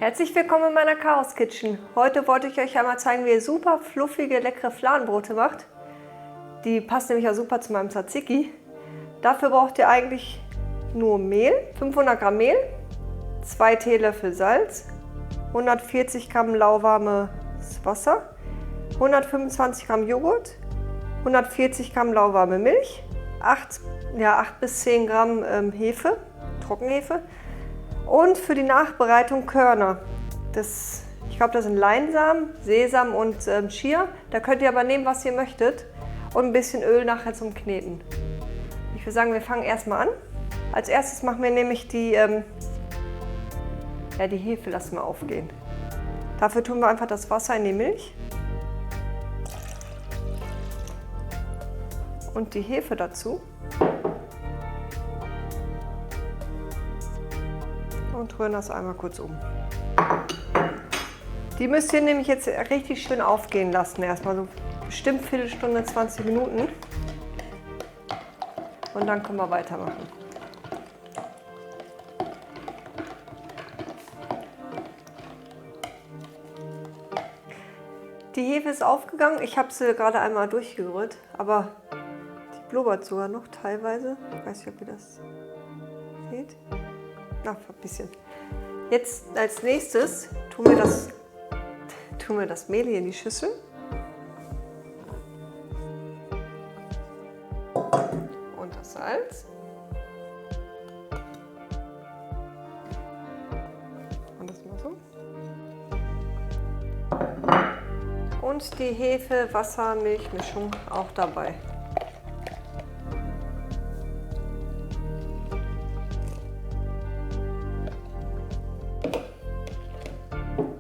Herzlich willkommen in meiner Chaos Kitchen. Heute wollte ich euch einmal zeigen, wie ihr super fluffige, leckere Fladenbrote macht. Die passen nämlich auch super zu meinem Tzatziki. Dafür braucht ihr eigentlich nur Mehl, 500 Gramm Mehl, 2 Teelöffel Salz, 140 Gramm lauwarmes Wasser, 125 Gramm Joghurt, 140 Gramm lauwarme Milch, 8 bis 10 Gramm Hefe, Trockenhefe und für die Nachbereitung Körner. Ich glaube, das sind Leinsamen, Sesam und Chia. Da könnt ihr aber nehmen, was ihr möchtet. Und ein bisschen Öl nachher zum Kneten. Ich würde sagen, wir fangen erstmal an. Als erstes machen wir nämlich die Hefe lassen wir aufgehen. Dafür tun wir einfach das Wasser in die Milch. Und die Hefe dazu. Und rühren das einmal kurz um. Die müsst ihr nämlich jetzt richtig schön aufgehen lassen. Erstmal so bestimmt Viertelstunde, 20 Minuten. Und dann können wir weitermachen. Die Hefe ist aufgegangen. Ich habe sie gerade einmal durchgerührt, aber die blubbert sogar noch teilweise. Ich weiß nicht, ob ihr das seht. Na, ein bisschen. Jetzt als nächstes tun wir das Mehl hier in die Schüssel. Und das Salz. Und das mal so. Und die Hefe-Wasser-Milch-Mischung auch dabei.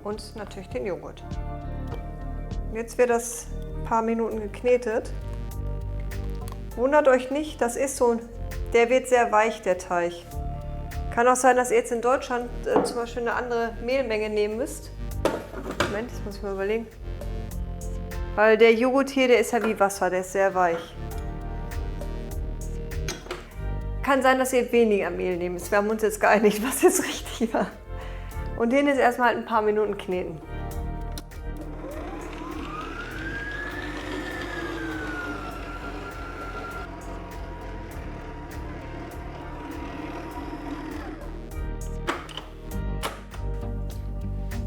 Und natürlich den Joghurt. Jetzt wird das ein paar Minuten geknetet. Wundert euch nicht, der wird sehr weich, der Teig. Kann auch sein, dass ihr jetzt in Deutschland zum Beispiel eine andere Mehlmenge nehmen müsst. Moment, das muss ich mal überlegen. Weil der Joghurt hier, der ist ja wie Wasser, der ist sehr weich. Kann sein, dass ihr weniger Mehl nehmt. Wir haben uns jetzt geeinigt, was jetzt richtig war. Und den jetzt erstmal ein paar Minuten kneten.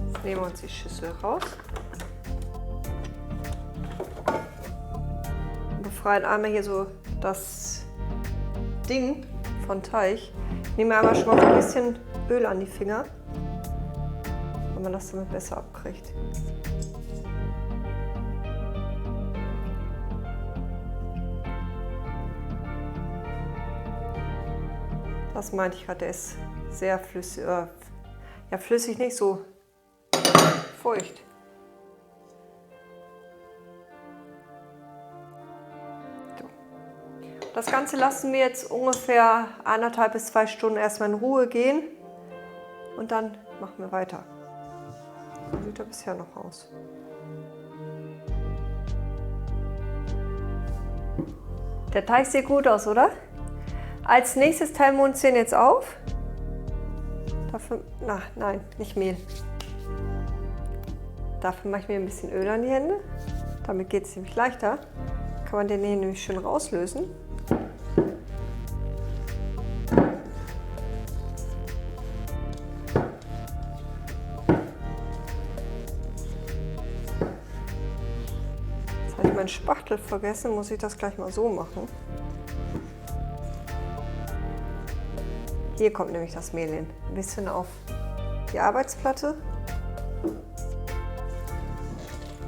Jetzt nehmen wir uns die Schüssel raus. Und befreien einmal hier so das Ding von Teig. Nehmen wir einmal schon mal ein bisschen Öl an die Finger, wenn man das damit besser abkriegt. Das meinte ich gerade, der ist sehr flüssig, ja flüssig nicht, so feucht. So. Das Ganze lassen wir jetzt ungefähr 1,5 bis 2 Stunden erstmal in Ruhe gehen und dann machen wir weiter. So sieht er bisher noch aus. Der Teig sieht gut aus, oder? Als nächstes teilen wir uns den jetzt auf. Nein, nicht Mehl. Dafür mache ich mir ein bisschen Öl an die Hände. Damit geht es nämlich leichter. Kann man den hier nämlich schön rauslösen. Meinen Spachtel vergessen, muss ich das gleich mal so machen. Hier kommt nämlich das Mehl hin. Ein bisschen auf die Arbeitsplatte.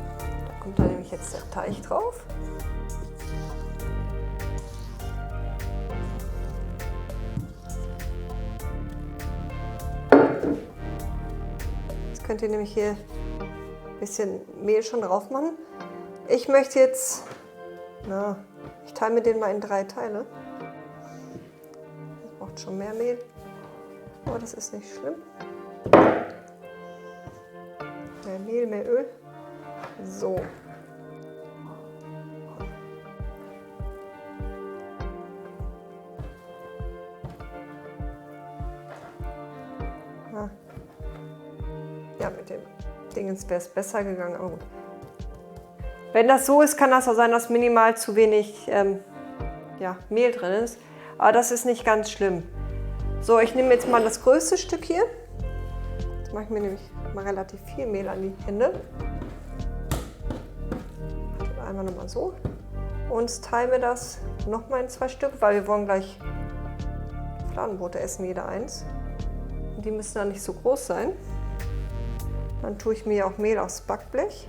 Da kommt dann nämlich jetzt der Teig drauf. Jetzt könnt ihr nämlich hier ein bisschen Mehl schon drauf machen. Ich möchte jetzt, ich teile mir den mal in 3 Teile. Das braucht schon mehr Mehl, aber das ist nicht schlimm. Mehr Mehl, mehr Öl. So. Ja, mit dem Dingens wäre es besser gegangen, aber gut. Wenn das so ist, kann das auch sein, dass minimal zu wenig ja, Mehl drin ist. Aber das ist nicht ganz schlimm. So, ich nehme jetzt mal das größte Stück hier. Jetzt mache ich mir nämlich mal relativ viel Mehl an die Hände. Einmal nochmal so. Und teile mir das nochmal in 2 Stück, weil wir wollen gleich Fladenbrote essen, jeder eins. Und die müssen dann nicht so groß sein. Dann tue ich mir auch Mehl aufs Backblech.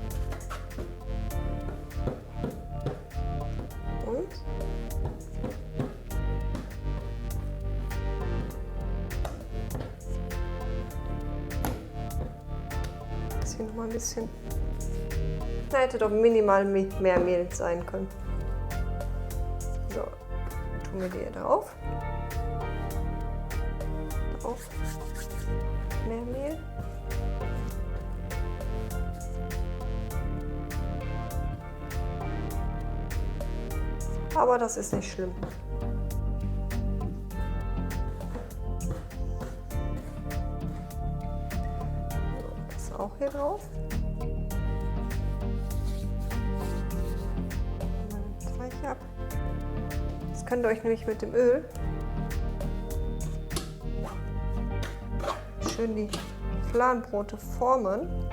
Und jetzt hier nochmal ein bisschen. Da hätte doch minimal mehr Mehl sein können. So, tun wir die hier drauf. Drauf. Mehr Mehl. Aber das ist nicht schlimm. So, das auch hier drauf. Ab. Das könnt ihr euch nämlich mit dem Öl schön die Fladenbrote formen.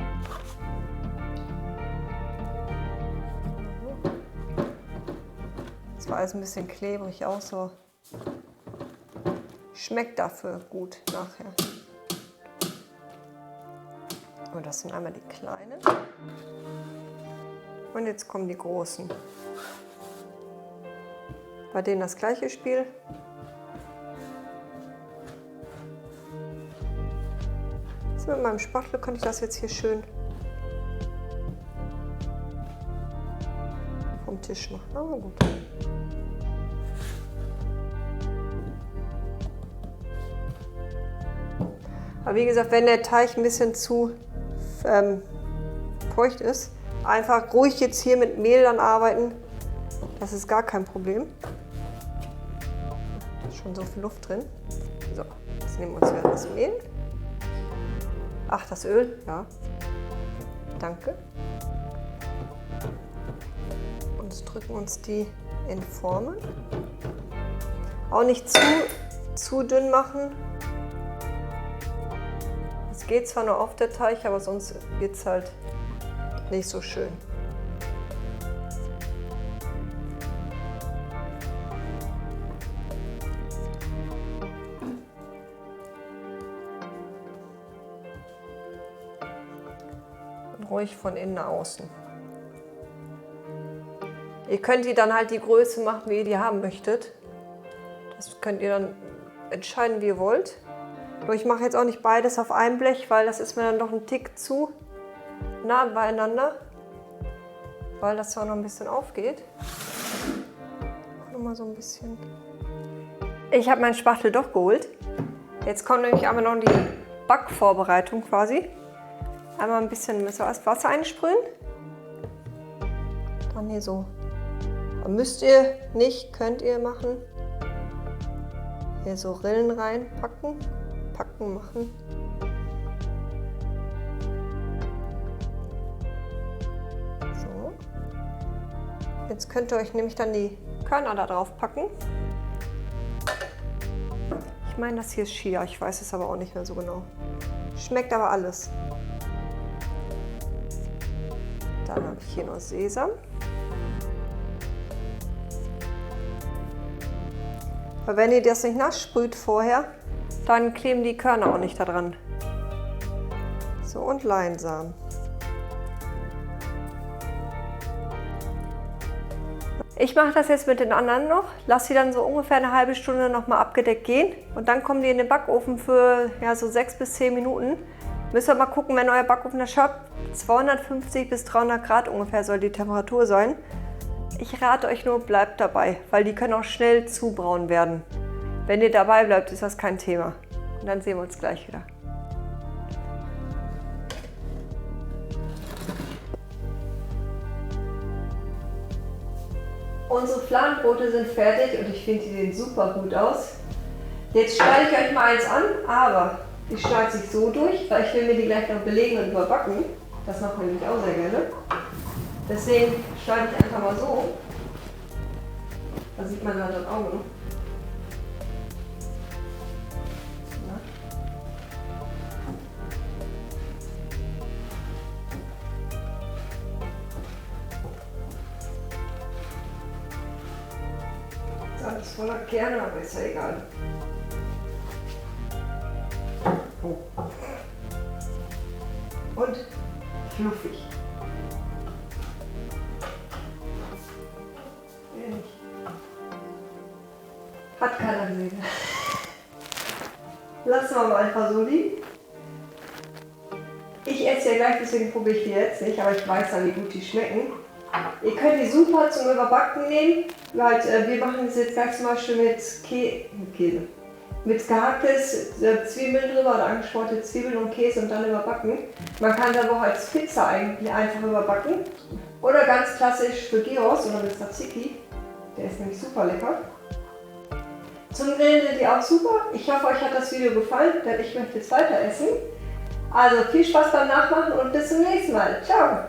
Das war alles ein bisschen klebrig auch so. Schmeckt dafür gut nachher. Und das sind einmal die kleinen. Und jetzt kommen die großen. Bei denen das gleiche Spiel. Jetzt mit meinem Spachtel könnte ich das jetzt hier schön vom Tisch machen. Aber gut. Aber wie gesagt, wenn der Teig ein bisschen zu feucht ist, einfach ruhig jetzt hier mit Mehl dann arbeiten. Das ist gar kein Problem. Schon so viel Luft drin. So, jetzt nehmen wir uns wieder das Mehl. Ach, das Öl, ja. Danke. Und jetzt drücken uns die in Formen. Auch nicht zu dünn machen. Es geht zwar nur auf der Teig, aber sonst wird es halt nicht so schön. Ruhig von innen nach außen. Ihr könnt die dann halt die Größe machen, wie ihr die haben möchtet. Das könnt ihr dann entscheiden, wie ihr wollt. Nur ich mache jetzt auch nicht beides auf einem Blech, weil das ist mir dann doch ein Tick zu nah beieinander, weil das auch noch ein bisschen aufgeht. Noch mal so ein bisschen. Ich habe meinen Spachtel doch geholt. Jetzt kommt nämlich aber noch die Backvorbereitung quasi. Einmal ein bisschen mit Wasser einsprühen. Dann hier so. Müsst ihr nicht, könnt ihr machen. Hier so Rillen reinpacken. Machen. So. Jetzt könnt ihr euch nämlich dann die Körner da drauf packen. Ich meine, das hier ist Chia, ich weiß es aber auch nicht mehr so genau. Schmeckt aber alles. Dann habe ich hier noch Sesam. Weil wenn ihr das nicht nass sprüht vorher, dann kleben die Körner auch nicht da dran. So, und Leinsamen. Ich mache das jetzt mit den anderen noch, lasse sie dann so ungefähr eine halbe Stunde noch mal abgedeckt gehen und dann kommen die in den Backofen für ja, so 6 bis 10 Minuten. Müsst ihr mal gucken, wenn euer Backofen das schafft, 250 bis 300 Grad ungefähr soll die Temperatur sein. Ich rate euch nur, bleibt dabei, weil die können auch schnell zu braun werden. Wenn ihr dabei bleibt, ist das kein Thema. Und dann sehen wir uns gleich wieder. Unsere Fladenbrote sind fertig und ich finde, die sehen super gut aus. Jetzt schneide ich euch mal eins an, aber Die schneide ich so durch, weil ich will mir die gleich noch belegen und überbacken. Das macht man nämlich auch sehr gerne. Deswegen schneide ich einfach mal so. Da sieht man halt das Auge. Das ist alles voller Kerne, aber ist ja egal. Oh. Und fluffig. Hat keiner gesehen. Lassen wir mal einfach so liegen. Ich esse ja gleich, deswegen probiere ich die jetzt nicht, aber ich weiß dann, wie gut die schmecken. Ihr könnt die super zum Überbacken nehmen. Wir machen das jetzt gleich zum Beispiel mit Käse. Mit gehacktes Zwiebeln drüber oder angeschmorte Zwiebeln und Käse und dann überbacken. Man kann das auch als Pizza eigentlich einfach überbacken. Oder ganz klassisch für Gyros oder mit Tzatziki. Der ist nämlich super lecker. Zum Grillen sind die auch super. Ich hoffe, euch hat das Video gefallen, denn ich möchte jetzt weiter essen. Also viel Spaß beim Nachmachen und bis zum nächsten Mal. Ciao!